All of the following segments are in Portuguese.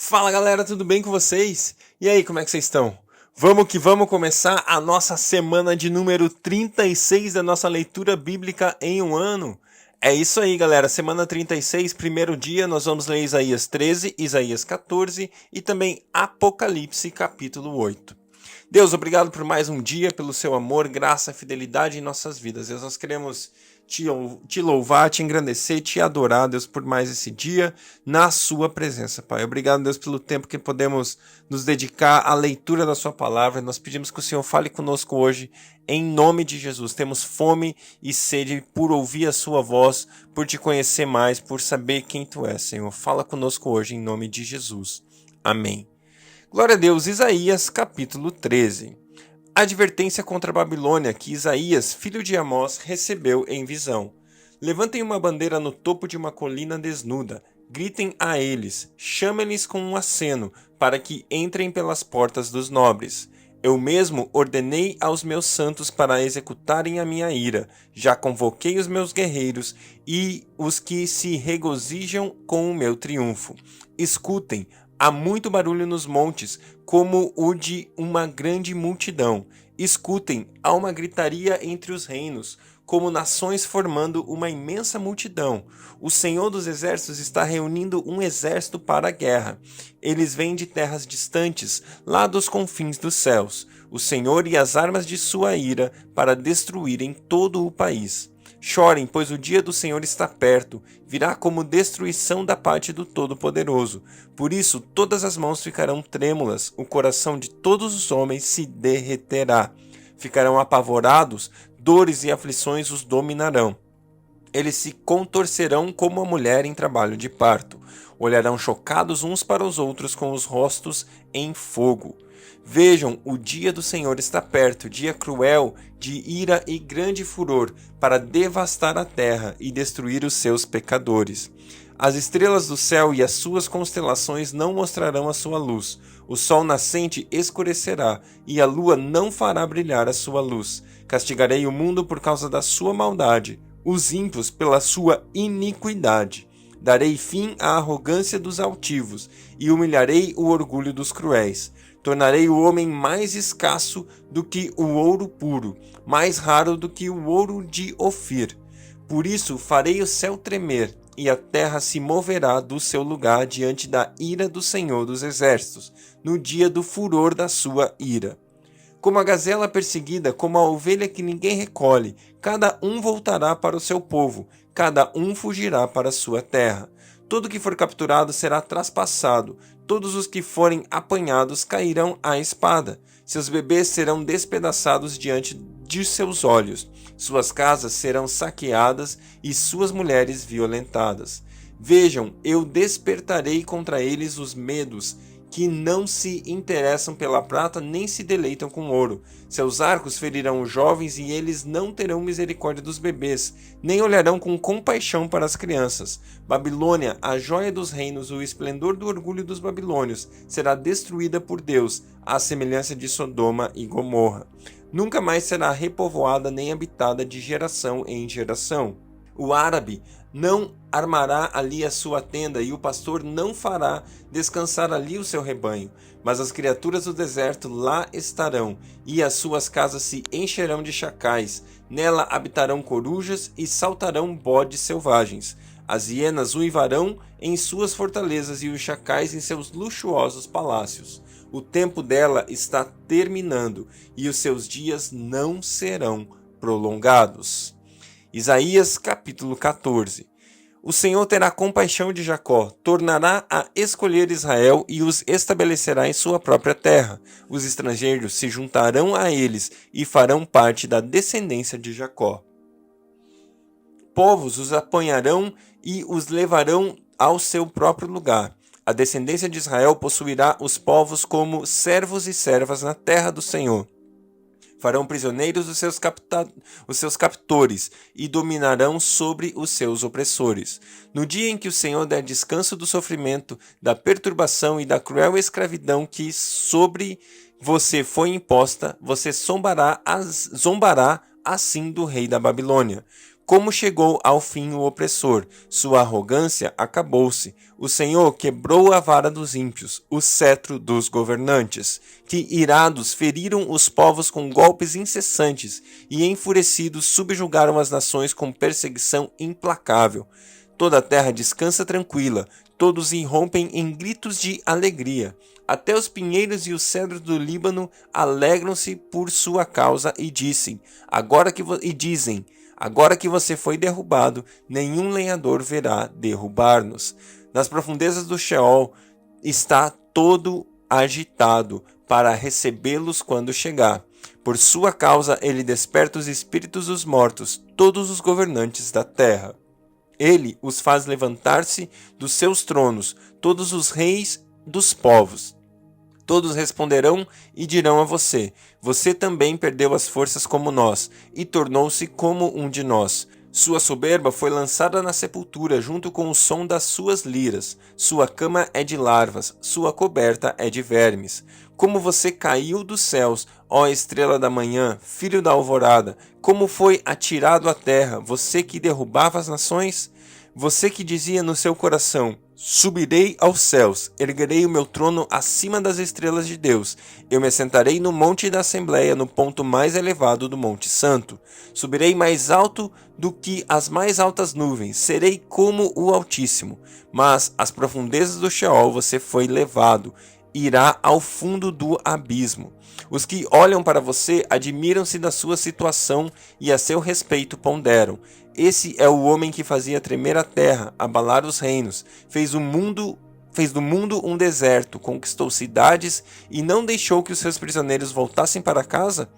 Fala galera, tudo bem com vocês? E aí, como é que vocês estão? Vamos que vamos começar a nossa semana de número 36 da nossa leitura bíblica em um ano. É isso aí, galera. Semana 36, primeiro dia, nós vamos ler Isaías 13, Isaías 14 e também Apocalipse, capítulo 8. Deus, obrigado por mais um dia, pelo seu amor, graça, fidelidade em nossas vidas. Deus, nós queremos te louvar, te engrandecer, te adorar, Deus, por mais esse dia na sua presença, Pai. Obrigado, Deus, pelo tempo que podemos nos dedicar à leitura da sua palavra. Nós pedimos que o Senhor fale conosco hoje, em nome de Jesus. Temos fome e sede por ouvir a sua voz, por te conhecer mais, por saber quem tu és, Senhor. Fala conosco hoje, em nome de Jesus. Amém. Glória a Deus, Isaías capítulo 13. Advertência contra a Babilônia que Isaías, filho de Amós, recebeu em visão. Levantem uma bandeira no topo de uma colina desnuda. Gritem a eles, chamem-lhes com um aceno, para que entrem pelas portas dos nobres. Eu mesmo ordenei aos meus santos para executarem a minha ira. Já convoquei os meus guerreiros e os que se regozijam com o meu triunfo. Escutem. Há muito barulho nos montes, como o de uma grande multidão. Escutem, há uma gritaria entre os reinos, como nações formando uma imensa multidão. O Senhor dos Exércitos está reunindo um exército para a guerra. Eles vêm de terras distantes, lá dos confins dos céus. O Senhor e as armas de sua ira para destruírem todo o país. Chorem, pois o dia do Senhor está perto, virá como destruição da parte do Todo-Poderoso. Por isso, todas as mãos ficarão trêmulas, o coração de todos os homens se derreterá. Ficarão apavorados, dores e aflições os dominarão. Eles se contorcerão como a mulher em trabalho de parto. Olharão chocados uns para os outros com os rostos em fogo. Vejam, o dia do Senhor está perto, dia cruel, de ira e grande furor, para devastar a terra e destruir os seus pecadores. As estrelas do céu e as suas constelações não mostrarão a sua luz. O sol nascente escurecerá, e a lua não fará brilhar a sua luz. Castigarei o mundo por causa da sua maldade, os ímpios pela sua iniquidade. Darei fim à arrogância dos altivos, e humilharei o orgulho dos cruéis. Tornarei o homem mais escasso do que o ouro puro, mais raro do que o ouro de Ofir. Por isso farei o céu tremer, e a terra se moverá do seu lugar diante da ira do Senhor dos Exércitos, no dia do furor da sua ira. Como a gazela perseguida, como a ovelha que ninguém recolhe, cada um voltará para o seu povo, cada um fugirá para a sua terra. Todo que for capturado será traspassado, todos os que forem apanhados cairão à espada. Seus bebês serão despedaçados diante de seus olhos. Suas casas serão saqueadas e suas mulheres violentadas. Vejam, eu despertarei contra eles os medos, que não se interessam pela prata nem se deleitam com ouro. Seus arcos ferirão os jovens e eles não terão misericórdia dos bebês, nem olharão com compaixão para as crianças. Babilônia, a joia dos reinos, o esplendor do orgulho dos babilônios, será destruída por Deus, à semelhança de Sodoma e Gomorra. Nunca mais será repovoada nem habitada de geração em geração. O árabe não armará ali a sua tenda, e o pastor não fará descansar ali o seu rebanho. Mas as criaturas do deserto lá estarão, e as suas casas se encherão de chacais. Nela habitarão corujas e saltarão bodes selvagens. As hienas uivarão em suas fortalezas e os chacais em seus luxuosos palácios. O tempo dela está terminando, e os seus dias não serão prolongados. Isaías capítulo 14. O Senhor terá compaixão de Jacó, tornará a escolher Israel e os estabelecerá em sua própria terra. Os estrangeiros se juntarão a eles e farão parte da descendência de Jacó. Povos os apanharão e os levarão ao seu próprio lugar. A descendência de Israel possuirá os povos como servos e servas na terra do Senhor. Farão prisioneiros os seus captores e dominarão sobre os seus opressores. No dia em que o Senhor der descanso do sofrimento, da perturbação e da cruel escravidão que sobre você foi imposta, você zombará assim do rei da Babilônia. Como chegou ao fim o opressor, sua arrogância acabou-se. O Senhor quebrou a vara dos ímpios, o cetro dos governantes, que irados feriram os povos com golpes incessantes e enfurecidos subjugaram as nações com perseguição implacável. Toda a terra descansa tranquila, todos irrompem em gritos de alegria. Até os pinheiros e os cedros do Líbano alegram-se por sua causa e dizem: agora que você foi derrubado, nenhum lenhador verá derrubar-nos. Nas profundezas do Sheol está todo agitado para recebê-los quando chegar. Por sua causa ele desperta os espíritos dos mortos, todos os governantes da terra. Ele os faz levantar-se dos seus tronos, todos os reis dos povos. Todos responderão e dirão a você: você também perdeu as forças como nós, e tornou-se como um de nós. Sua soberba foi lançada na sepultura junto com o som das suas liras. Sua cama é de larvas, sua coberta é de vermes. Como você caiu dos céus, ó estrela da manhã, filho da alvorada! Como foi atirado à terra, você que derrubava as nações? Você que dizia no seu coração: subirei aos céus, erguerei o meu trono acima das estrelas de Deus. Eu me assentarei no monte da Assembleia, no ponto mais elevado do Monte Santo. Subirei mais alto do que as mais altas nuvens, serei como o Altíssimo. Mas às profundezas do Sheol você foi levado, irá ao fundo do abismo. Os que olham para você admiram-se da sua situação e a seu respeito ponderam: esse é o homem que fazia tremer a terra, abalar os reinos, fez do mundo um deserto, conquistou cidades e não deixou que os seus prisioneiros voltassem para casa?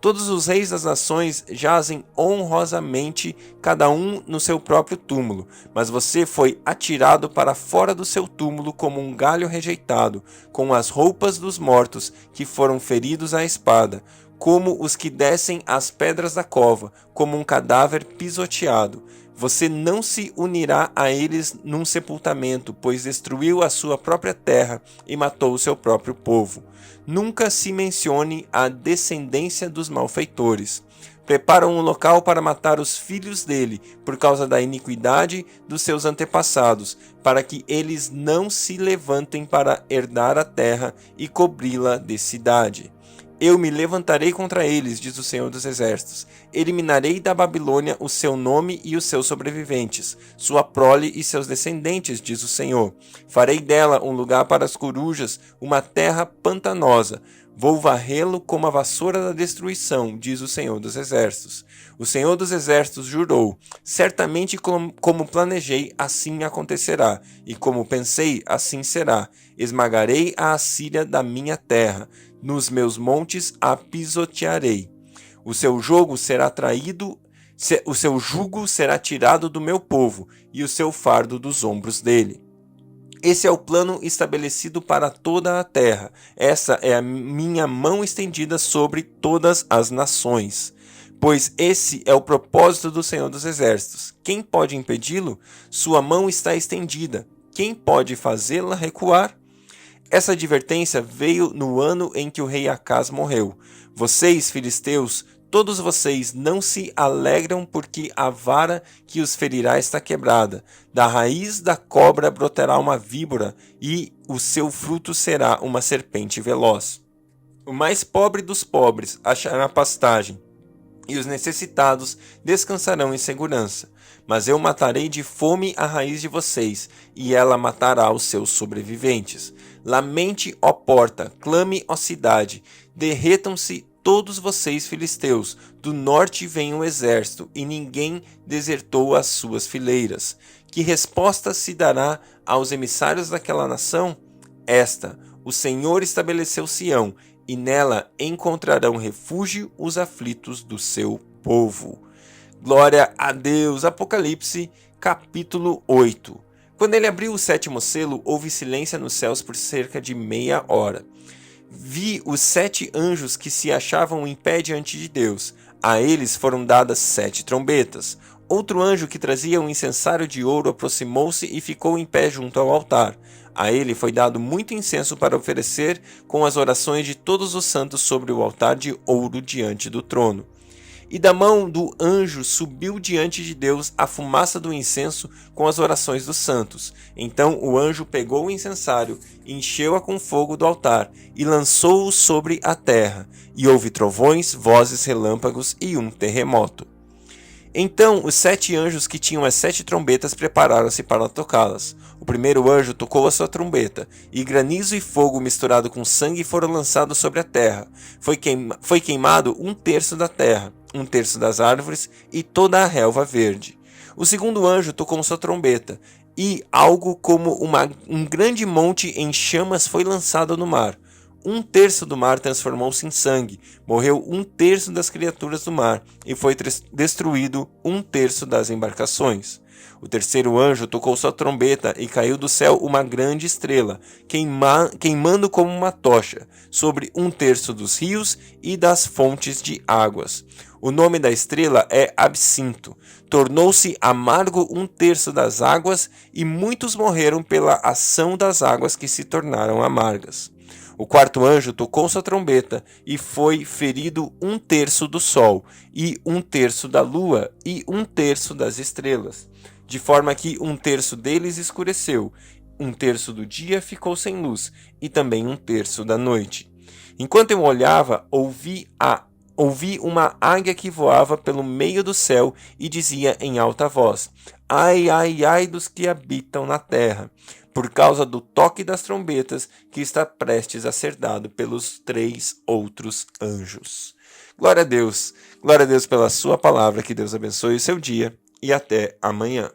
Todos os reis das nações jazem honrosamente, cada um no seu próprio túmulo, mas você foi atirado para fora do seu túmulo como um galho rejeitado, com as roupas dos mortos que foram feridos à espada, como os que descem as pedras da cova, como um cadáver pisoteado. Você não se unirá a eles num sepultamento, pois destruiu a sua própria terra e matou o seu próprio povo. Nunca se mencione a descendência dos malfeitores. Preparam um local para matar os filhos dele, por causa da iniquidade dos seus antepassados, para que eles não se levantem para herdar a terra e cobri-la de cidade. Eu me levantarei contra eles, diz o Senhor dos Exércitos. Eliminarei da Babilônia o seu nome e os seus sobreviventes, sua prole e seus descendentes, diz o Senhor. Farei dela um lugar para as corujas, uma terra pantanosa. Vou varrê-lo como a vassoura da destruição, diz o Senhor dos Exércitos. O Senhor dos Exércitos jurou: certamente como planejei, assim acontecerá, e como pensei, assim será. Esmagarei a Assíria da minha terra, nos meus montes a pisotearei. O seu jugo será tirado do meu povo, e o seu fardo dos ombros dele. Esse é o plano estabelecido para toda a terra. Essa é a minha mão estendida sobre todas as nações. Pois esse é o propósito do Senhor dos Exércitos. Quem pode impedi-lo? Sua mão está estendida. Quem pode fazê-la recuar? Essa advertência veio no ano em que o rei Acaz morreu. Vocês, filisteus, todos vocês não se alegram porque a vara que os ferirá está quebrada. Da raiz da cobra brotará uma víbora e o seu fruto será uma serpente veloz. O mais pobre dos pobres achará pastagem e os necessitados descansarão em segurança. Mas eu matarei de fome a raiz de vocês, e ela matará os seus sobreviventes. Lamente, ó porta, clame, ó cidade, derretam-se todos vocês filisteus, do norte vem um exército, e ninguém desertou as suas fileiras. Que resposta se dará aos emissários daquela nação? Esta: o Senhor estabeleceu Sião, e nela encontrarão refúgio os aflitos do seu povo. Glória a Deus. Apocalipse, capítulo 8. Quando ele abriu o sétimo selo, houve silêncio nos céus por cerca de meia hora. Vi os 7 anjos que se achavam em pé diante de Deus. A eles foram dadas 7 trombetas. Outro anjo que trazia um incensário de ouro aproximou-se e ficou em pé junto ao altar. A ele foi dado muito incenso para oferecer com as orações de todos os santos sobre o altar de ouro diante do trono. E da mão do anjo subiu diante de Deus a fumaça do incenso com as orações dos santos. Então o anjo pegou o incensário, encheu-a com fogo do altar e lançou-o sobre a terra. E houve trovões, vozes, relâmpagos e um terremoto. Então os 7 anjos que tinham as 7 trombetas prepararam-se para tocá-las. O primeiro anjo tocou a sua trombeta, e granizo e fogo misturado com sangue foram lançados sobre a terra. Foi queimado 1/3 da terra, 1/3 das árvores e toda a relva verde. O segundo anjo tocou sua trombeta, e algo como um grande monte em chamas foi lançado no mar. 1/3 do mar transformou-se em sangue, morreu 1/3 das criaturas do mar, e foi destruído 1/3 das embarcações. O terceiro anjo tocou sua trombeta, e caiu do céu uma grande estrela, queimando como uma tocha, sobre 1/3 dos rios e das fontes de águas. O nome da estrela é Absinto. Tornou-se amargo 1/3 das águas, e muitos morreram pela ação das águas que se tornaram amargas. O quarto anjo tocou sua trombeta, e foi ferido 1/3 do sol, e 1/3 da lua, e 1/3 das estrelas, de forma que 1/3 deles escureceu, 1/3 do dia ficou sem luz, e também 1/3 da noite. Enquanto eu olhava, ouvi uma águia que voava pelo meio do céu e dizia em alta voz: Ai, ai, ai dos que habitam na terra, por causa do toque das trombetas que está prestes a ser dado pelos 3 outros anjos. Glória a Deus pela sua palavra, que Deus abençoe o seu dia e até amanhã.